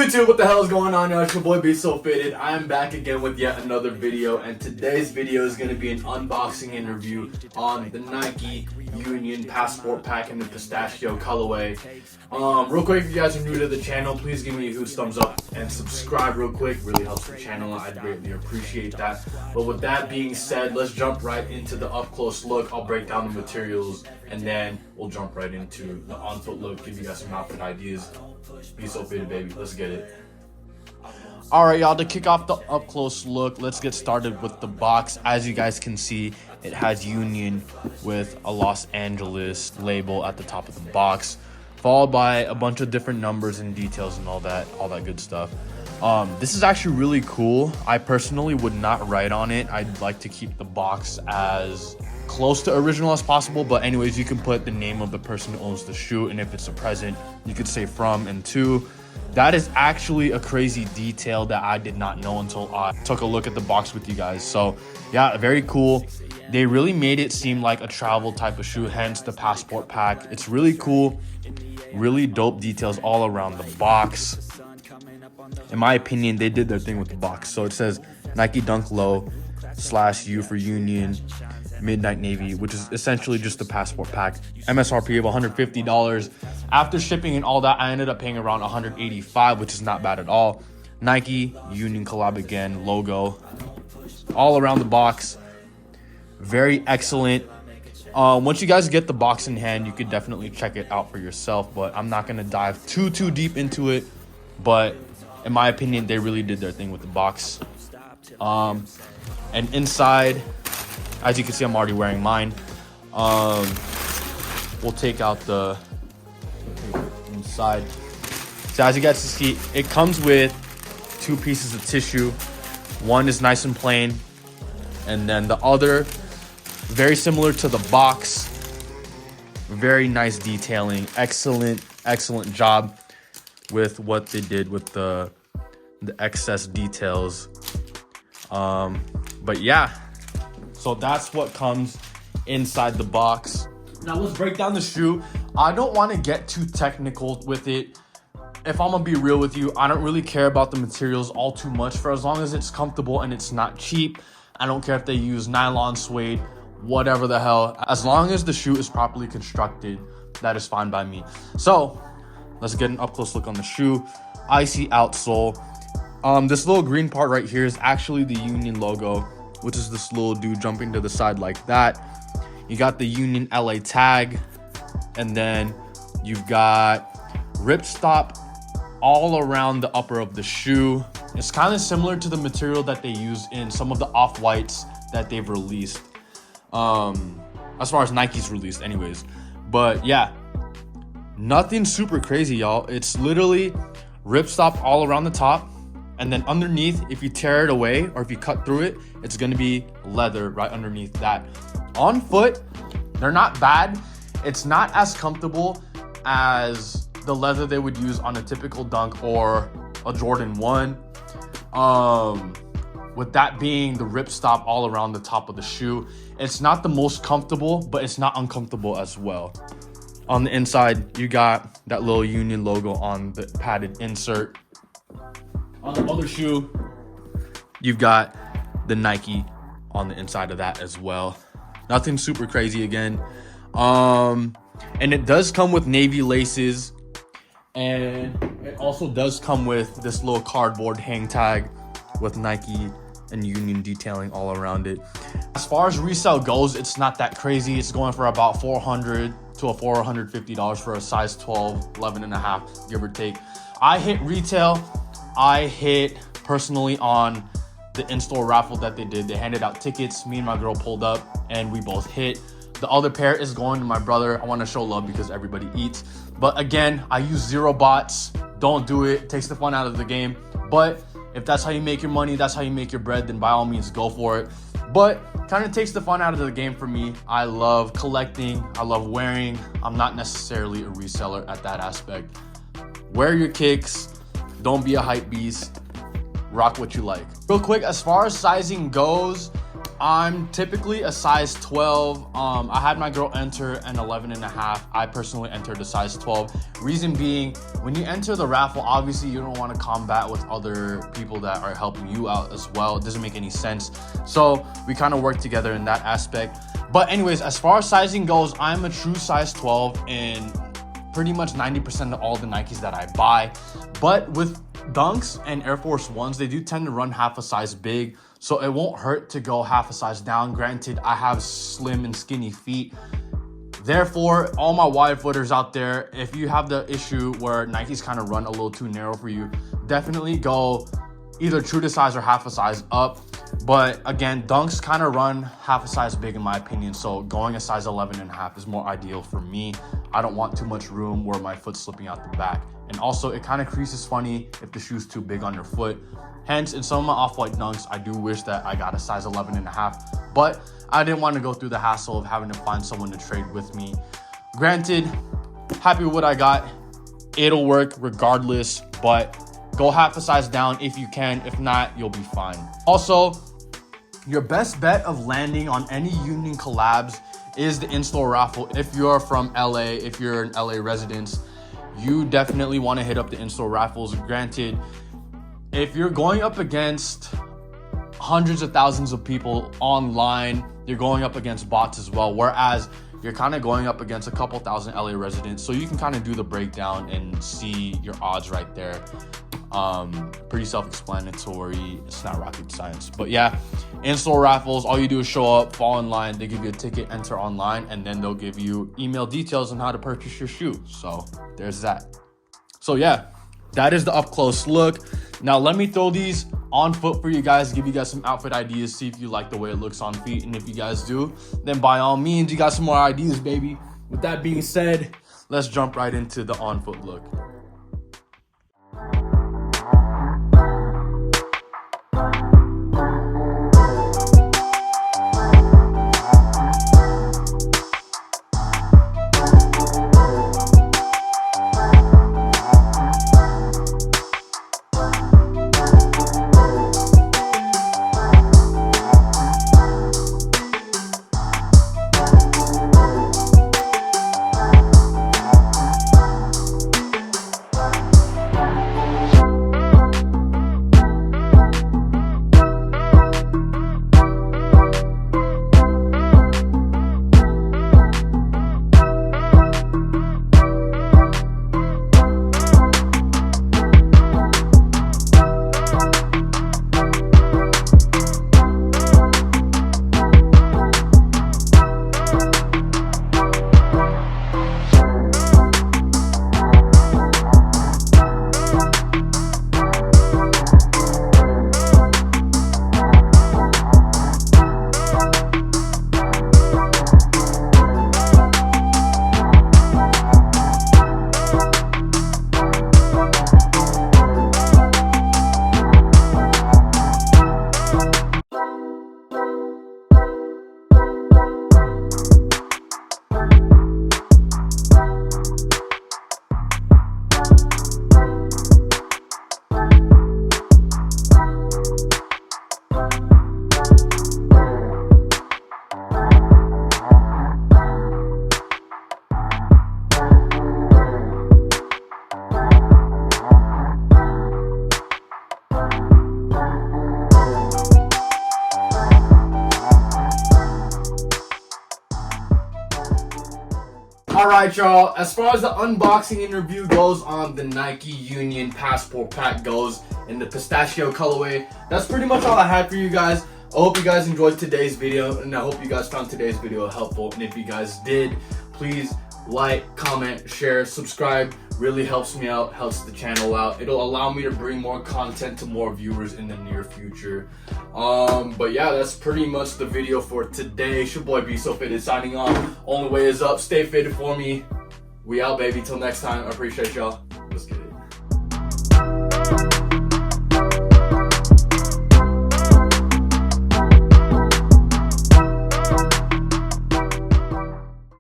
YouTube, what the hell is going on, y'all? It's your boy Be So Fitted. I'm back again with yet another video, and today's video is going to be an unboxing and review on the Nike Union Passport Pack in the Pistachio colorway. Real quick, if you guys are new to the channel, please give me a huge thumbs up and subscribe real quick. Really helps the channel. I'd greatly appreciate that. But with that being said, let's jump right into the up close look. I'll break down the materials and then we'll jump right into the on foot look, give you guys some outfit ideas. Be so fitted, baby. Let's get it. All right, y'all, to kick off the up close look, let's get started with the box. As you guys can see, it has Union with a Los Angeles label at the top of the box, followed by a bunch of different numbers and details and all that good stuff. This is actually really cool. I personally would not write on it. I'd like to keep the box as close to original as possible, but anyways, you can put the name of the person who owns the shoe, and if it's a present, you could say from and to. That is actually a crazy detail that I did not know until I took a look at the box with you guys. So yeah, very cool. They really made it seem like a travel type of shoe, hence the passport pack. It's really cool, really dope details all around the box. In my opinion, they did their thing with the box. So it says Nike Dunk Low /U for Union Midnight Navy, which is essentially just the passport pack. MSRP of $150. After shipping and all that, I ended up paying around $185, which is not bad at all. Nike Union collab again, logo all around the box. Very excellent. Once you guys get the box in hand, you could definitely check it out for yourself, but I'm not gonna dive too deep into it. But in my opinion, they really did their thing with the box. And inside, as you can see, I'm already wearing mine. We'll take out the inside. So as you guys can see, it comes with 2 pieces of tissue. One is nice and plain, and then the other, very similar to the box. Very nice detailing. Excellent job with what they did with the excess details. But yeah. So that's what comes inside the box. Now let's break down the shoe. I don't want to get too technical with it. If I'm gonna be real with you, I don't really care about the materials all too much. For as long as it's comfortable and it's not cheap, I don't care if they use nylon, suede, whatever the hell. As long as the shoe is properly constructed, that is fine by me. So let's get an up close look on the shoe. Icy outsole. This little green part right here is actually the Union logo, which is this little dude jumping to the side like that. You got the Union LA tag, and then you've got ripstop all around the upper of the shoe. It's kind of similar to the material that they use in some of the off-whites that they've released, as far as Nike's released anyways. But yeah, nothing super crazy, y'all. It's literally ripstop all around the top. And then underneath, if you tear it away or if you cut through it, it's gonna be leather right underneath that. On foot, they're not bad. It's not as comfortable as the leather they would use on a typical Dunk or a Jordan 1. With that being the ripstop all around the top of the shoe. It's not the most comfortable, but it's not uncomfortable as well. On the inside, you got that little Union logo on the padded insert. On the other shoe, you've got the Nike on the inside of that as well. Nothing super crazy again. And it does come with navy laces, and it also does come with this little cardboard hang tag with Nike and Union detailing all around it. As far as resale goes, it's not that crazy. It's going for about $400 to $450 for a size 12, 11 and a half, give or take. I hit retail. I hit personally on the in-store raffle that they did. They handed out tickets. Me and my girl pulled up and we both hit. The other pair is going to my brother. I want to show love because everybody eats. But again, I use 0 bots. Don't do it. It takes the fun out of the game. But if that's how you make your money, that's how you make your bread, then by all means go for it. But kind of takes the fun out of the game for me. I love collecting. I love wearing. I'm not necessarily a reseller at that aspect. Wear your kicks. Don't be a hype beast. Rock what you like. Real quick, as far as sizing goes, I'm typically a size 12. I had my girl enter an 11 and a half. I personally entered a size 12. Reason being, when you enter the raffle, obviously you don't want to combat with other people that are helping you out as well. It doesn't make any sense. So we kind of work together in that aspect. But anyways, as far as sizing goes, I'm a true size 12 in pretty much 90% of all the Nikes that I buy. But with Dunks and Air Force Ones, they do tend to run half a size big, so it won't hurt to go half a size down. Granted, I have slim and skinny feet. Therefore, all my wide footers out there, if you have the issue where Nikes kind of run a little too narrow for you, definitely go either true to size or half a size up. But again, Dunks kind of run half a size big in my opinion, so going a size 11 and a half is more ideal for me. I don't want too much room where my foot's slipping out the back. And also, it kind of creases funny if the shoe's too big on your foot. Hence, in some of my off-white Dunks, I do wish that I got a size 11 and a half, but I didn't want to go through the hassle of having to find someone to trade with me. Granted, happy with what I got. It'll work regardless, but go half a size down if you can. If not, you'll be fine. Also, your best bet of landing on any Union collabs is the in-store raffle. If you're from LA, if you're an LA resident, you definitely want to hit up the in-store raffles. Granted, if you're going up against hundreds of thousands of people online, you're going up against bots as well, whereas you're kind of going up against a couple thousand LA residents, so you can kind of do the breakdown and see your odds right there. Pretty self-explanatory. It's not rocket science, but yeah, in-store raffles, all you do is show up, fall in line, they give you a ticket, enter online, and then they'll give you email details on how to purchase your shoe. So there's that. So yeah, that is the up close look. Now let me throw these on foot for you guys, give you guys some outfit ideas, see if you like the way it looks on feet, and if you guys do, then by all means, you got some more ideas, baby. With that being said, let's jump right into the on foot look. Alright, y'all, as far as the unboxing and review goes on the Nike Union Passport Pack goes in the Pistachio colorway, that's pretty much all I had for you guys. I hope you guys enjoyed today's video, and I hope you guys found today's video helpful. And if you guys did, please like, comment, share, subscribe. Really helps me out, helps the channel out. It'll allow me to bring more content to more viewers in the near future. But yeah, that's pretty much the video for today. It's your boy Be So Fitted signing off. Only way is up. Stay fitted for me. We out, baby. Till next time. I appreciate y'all.